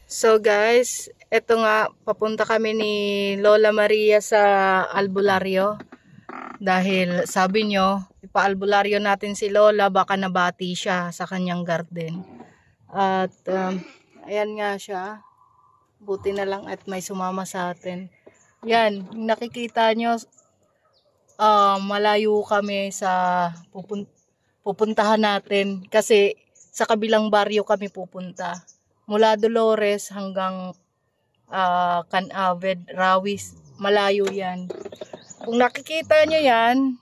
So guys, eto nga, papunta kami ni Lola Maria sa albularyo. Dahil sabi nyo, ipa-albularyo natin si Lola, baka nabati siya sa kanyang garden. At ayan nga siya. Buti na lang at may sumama sa atin. Yan, nakikita nyo, malayo kami sa pupuntahan natin. Kasi sa kabilang baryo kami pupunta. Mula Dolores hanggang Canaved, Rawis, malayo yan. Kung nakikita nyo yan,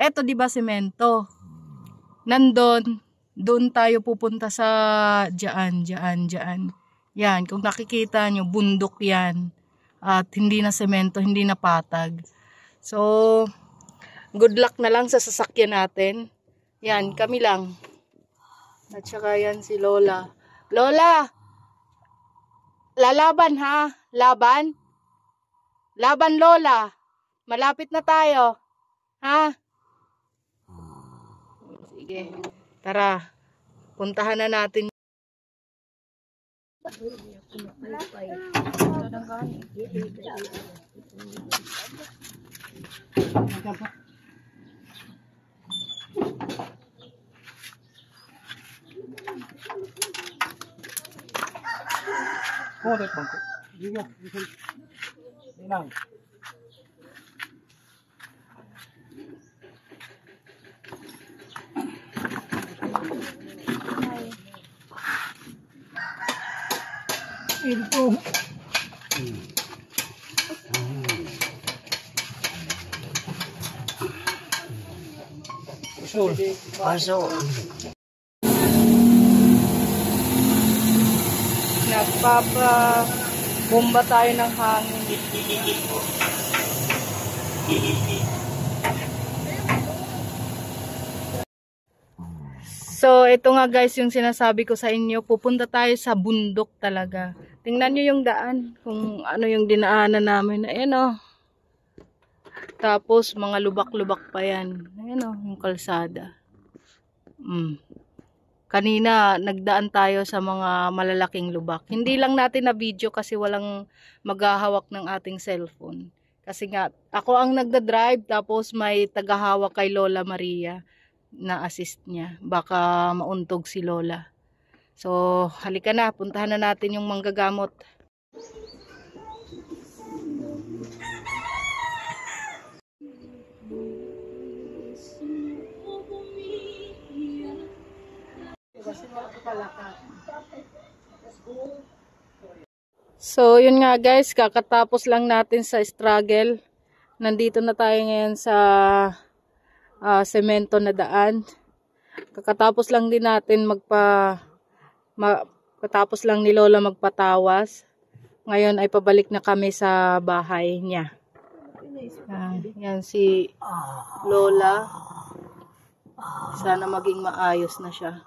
eto diba semento? Nandun, doon tayo pupunta sa dyan. Yan, kung nakikita nyo, bundok yan. At hindi na semento, hindi na patag. So, good luck na lang sa sasakyan natin. Yan, kami lang. At saka yan si Lola. Lola! Lalaban ha? Laban? Laban Lola! Malapit na tayo. Ha? Sige. Tara. Puntahan na natin. Ito. Pasok. Nagpapa-bomba tayo ng hangin. So, ito nga guys yung sinasabi ko sa inyo. Pupunta tayo sa bundok talaga. Tingnan nyo yung daan. Kung ano yung dinaanan namin. Ayan o. Tapos, mga lubak-lubak pa yan. Ayan o, yung kalsada. Kanina, nagdaan tayo sa mga malalaking lubak. Hindi lang natin na video kasi walang maghahawak ng ating cellphone. Kasi nga, ako ang nagda-drive tapos may tagahawak kay Lola Maria na assist niya. Baka mauntog si Lola. So, halika na. Puntahan na natin yung manggagamot. So, yun nga guys, kakatapos lang natin sa struggle. Nandito na tayo ngayon sa semento na daan. Kakatapos lang din natin katapos lang ni Lola magpatawas. Ngayon ay pabalik na kami sa bahay niya. Yan si Lola. Sana maging maayos na siya.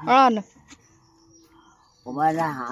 Ano? Kumala ha.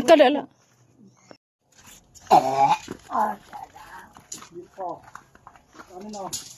Kalala. Ano na?